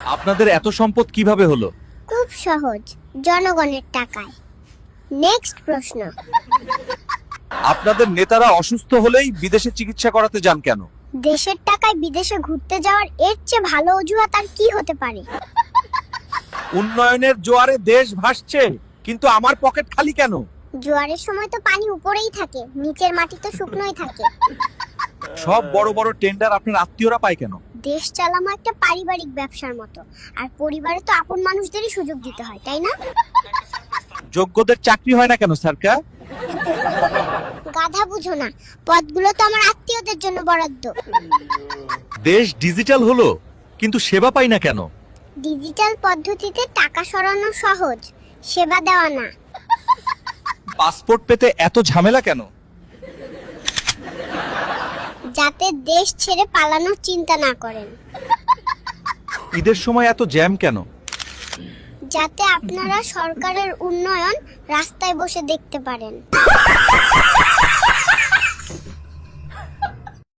আপনাদের এত সম্পদ কিভাবে হলো? খুব সহজ, জনগণের টাকায়। নেক্সট প্রশ্ন। আপনাদের নেতারা অসুস্থ হলেই বিদেশে চিকিৎসা করাতে যান কেন? দেশের টাকায় বিদেশে ঘুরতে যাওয়ার এর চেয়ে ভালো অজুহাত আর কি হতে পারে? উন্নয়নের জোয়ারে দেশ ভাসছে, কিন্তু আমার পকেট খালি কেন? জোয়ারের সময় তো পানি উপরেই থাকে, নিচের মাটি তো শুকনোই থাকে। সব বড় বড় টেন্ডার আপনার আত্মীয়রা পায় কেন? দেশ চালানো একটা পারিবারিক ব্যবসার মতো, আর পরিবারে তো আপন মানুষদেরই সুযোগ দিতে হয়, তাই না? যোগ্যদের চাকরি হয় না কেন সরকার? গাধা বুঝো না, পদগুলো তো আমার আত্মীয়দের জন্য বরাদ্দ। দেশ ডিজিটাল হলো, কিন্তু সেবা পাই না কেন? ডিজিটাল পদ্ধতিতে টাকা সরানো সহজ, সেবা দেওয়া না। পাসপোর্ট পেতে এত ঝামেলা কেন? যাতে দেশ ছেড়ে পালানোর চিন্তা না করেন। ঈদের সময় এত জ্যাম কেন? যাতে আপনারা সরকারের উন্নয়ন রাস্তায় বসে দেখতে পারেন।